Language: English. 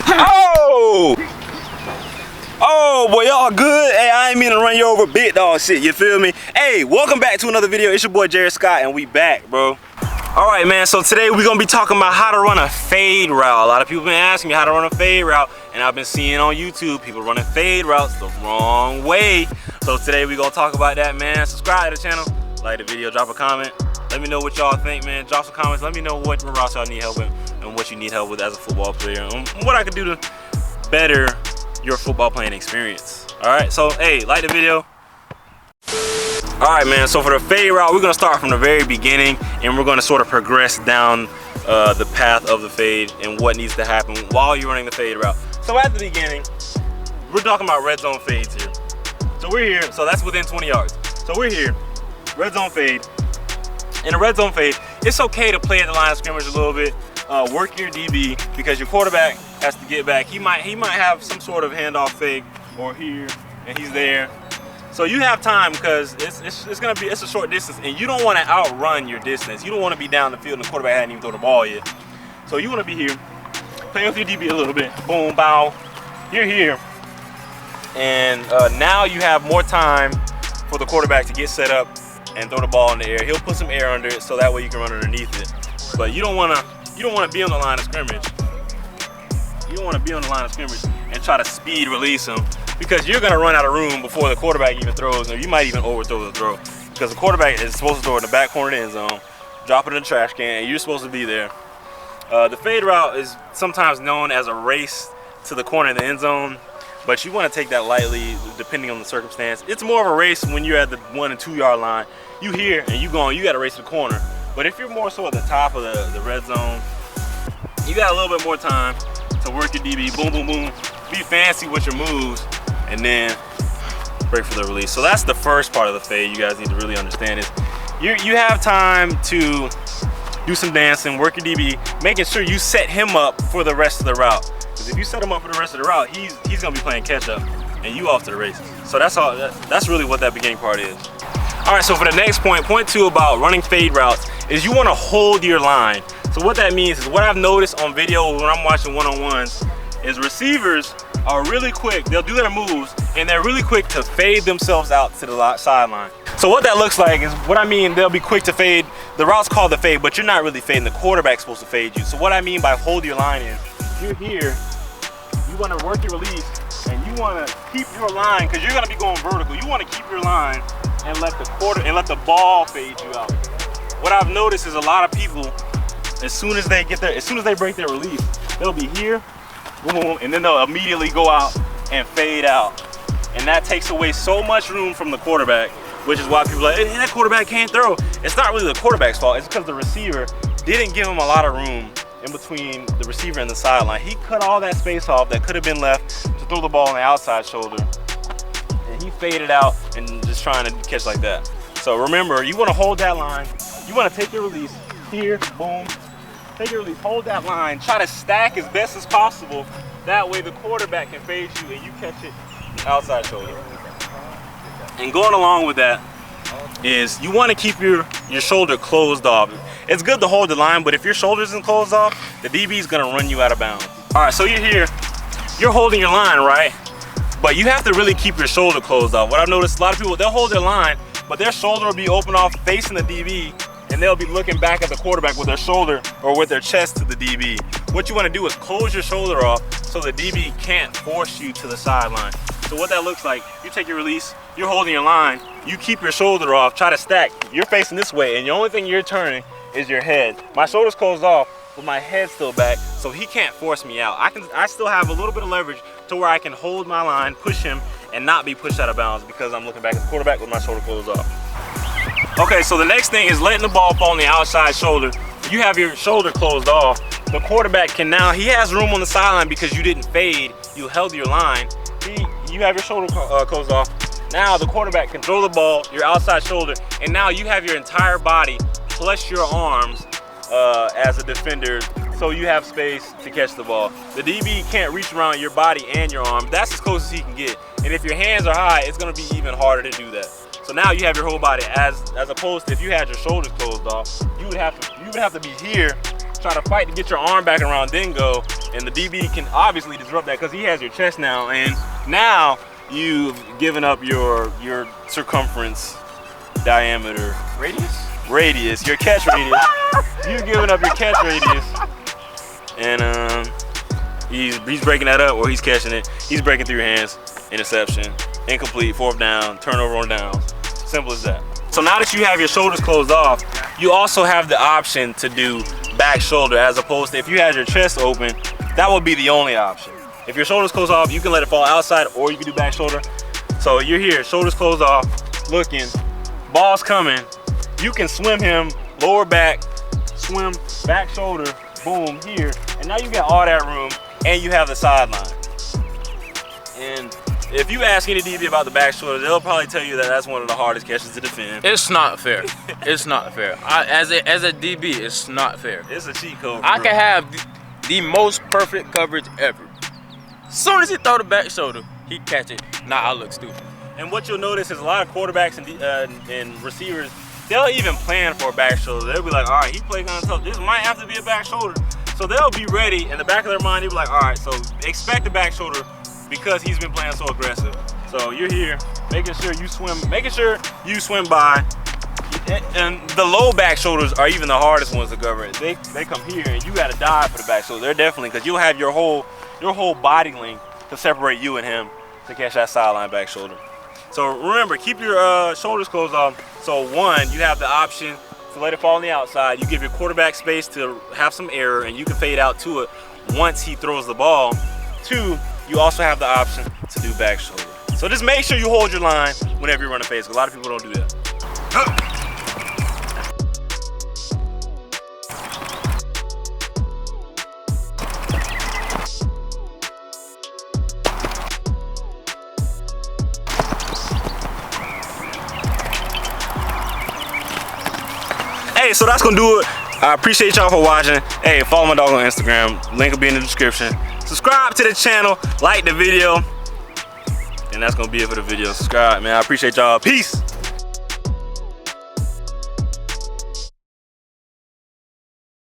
Oh! Oh boy, y'all good? Hey, I ain't mean to run you over, big dog shit, you feel me? Hey, welcome back to another video. It's your boy Jaris and we back, bro. Alright man, so today we're gonna be talking about how to run a fade route. A lot of people been asking me how to run a fade route, and I've been seeing on YouTube people running fade routes the wrong way. So today we're gonna talk about that, man. Subscribe to the channel, like the video, drop a comment. Let me know what y'all think, man. Drop some comments. Let me know what routes y'all need help with and what you need help with as a football player and what I can do to better your football playing experience. Alright, so hey, like the video. Alright man, so for the fade route, we're gonna start from the very beginning and we're gonna sort of progress down the path of the fade and what needs to happen while you're running the fade route. So at the beginning, we're talking about red zone fades here. So we're here, so that's within 20 yards. So we're here, red zone fade. In a red zone fade, it's okay to play at the line of scrimmage a little bit, work your DB because your quarterback has to get back. He might have some sort of handoff fake or here, and he's there. So you have time because it's a short distance, and you don't want to outrun your distance. You don't want to be down the field and the quarterback hadn't even thrown the ball yet. So you want to be here, play with your DB a little bit. Boom, bow. You're here, and now you have more time for the quarterback to get set up and throw the ball in the air. He'll put some air under it so that way you can run underneath it. But you don't want to be on the line of scrimmage. You don't want to be on the line of scrimmage and try to speed release him because you're going to run out of room before the quarterback even throws, or you might even overthrow the throw because the quarterback is supposed to throw in the back corner of the end zone, drop it in the trash can, and you're supposed to be there. The fade route is sometimes known as a race to the corner of the end zone, but you want to take that lightly depending on the circumstance. It's more of a race when you're at the 1 and 2 yard line. You here and you got to race to the corner. But if you're more so at the top of the red zone, you got a little bit more time to work your DB, boom, boom, boom, be fancy with your moves, and then break for the release. So that's the first part of the fade you guys need to really understand is you have time to do some dancing, work your DB, making sure you set him up for the rest of the route. Because if you set him up for the rest of the route, he's gonna be playing catch up and you off to the races. So that's really what that beginning part is. All right, so for the next point 2 about running fade routes is you wanna hold your line. So what that means is what I've noticed on video when I'm watching one-on-ones is receivers are really quick. They'll do their moves and they're really quick to fade themselves out to the sideline. So what that looks like is what I mean, they'll be quick to fade. The route's called the fade, but you're not really fading. The quarterback's supposed to fade you. So what I mean by hold your line is you're here, you want to work your release and you want to keep your line because you're going to be going vertical. You want to keep your line and let the ball fade you out. What I've noticed is a lot of people, as soon as they break their release, they'll be here, boom, boom, and then they'll immediately go out and fade out. And that takes away so much room from the quarterback, which is why people are like, hey, that quarterback can't throw. It's not really the quarterback's fault. It's because the receiver didn't give him a lot of room in between the receiver and the sideline. He cut all that space off that could have been left to throw the ball on the outside shoulder. And he faded out and just trying to catch like that. So remember, you want to hold that line. You want to take your release here, boom. Take your release, hold that line. Try to stack as best as possible. That way the quarterback can fade you and you catch it outside shoulder. And going along with that is you want to keep your shoulder closed off. It's good to hold the line, but if your shoulder isn't closed off, the DB is going to run you out of bounds. All right, so you're here, you're holding your line, right? But you have to really keep your shoulder closed off. What I've noticed, a lot of people, they'll hold their line, but their shoulder will be open off facing the DB, and they'll be looking back at the quarterback with their shoulder or with their chest to the DB. What you want to do is close your shoulder off so the DB can't force you to the sideline. So what that looks like, you take your release, you're holding your line, you keep your shoulder off, try to stack. You're facing this way, and the only thing you're turning is your head. My shoulder's closed off, but my head's still back, so he can't force me out. I still have a little bit of leverage to where I can hold my line, push him, and not be pushed out of bounds because I'm looking back at the quarterback with my shoulder closed off. Okay, so the next thing is letting the ball fall on the outside shoulder. You have your shoulder closed off. The quarterback can now, he has room on the sideline because you didn't fade, you held your line. You have your shoulder closed off. Now the quarterback can throw the ball, your outside shoulder, and now you have your entire body plus your arms as a defender, so you have space to catch the ball. The DB can't reach around your body and your arm. That's as close as he can get. And if your hands are high, it's gonna be even harder to do that. So now you have your whole body, as opposed to if you had your shoulders closed off, you would have to be here try to fight to get your arm back around, then go. And the DB can obviously disrupt that because he has your chest now, and now you've given up your circumference, diameter, radius, your catch radius. You've given up your catch radius, and he's breaking that up, or he's catching it. He's breaking through your hands. Interception, incomplete, 4th down, turnover on downs. Simple as that. So now that you have your shoulders closed off, you also have the option to do back shoulder, as opposed to if you had your chest open, that would be the only option. If your shoulders closed off, you can let it fall outside, or you can do back shoulder. So you're here, shoulders closed off, looking, ball's coming. You can swim him, lower back, swim, back shoulder, boom, here. And now you got all that room, and you have the sideline. And if you ask any DB about the back shoulder, they'll probably tell you that that's one of the hardest catches to defend. It's not fair. It's not fair. As a DB, it's not fair. It's a cheat code. I can have the most perfect coverage ever. Soon as he throw the back shoulder, he catch it. Nah, I look stupid. And what you'll notice is a lot of quarterbacks and receivers, they'll even plan for a back shoulder. They'll be like, all right, he played kind of tough. This might have to be a back shoulder. So they'll be ready. In the back of their mind, they'll be like, all right, so expect the back shoulder, because he's been playing so aggressive. So you're here, making sure you swim by. And the low back shoulders are even the hardest ones to cover. They come here, and you gotta dive for the back shoulder. They're definitely, because you'll have your whole body length to separate you and him to catch that sideline back shoulder. So remember, keep your shoulders closed off. So one, you have the option to let it fall on the outside. You give your quarterback space to have some error, and you can fade out to it once he throws the ball. Two, you also have the option to do back shoulder. So just make sure you hold your line whenever you run a phase. A lot of people don't do that. Hey, so that's gonna do it. I appreciate y'all for watching. Hey, follow my dog on Instagram. Link will be in the description. Subscribe to the channel, like the video, and that's gonna be it for the video. Subscribe, man. I appreciate y'all. Peace.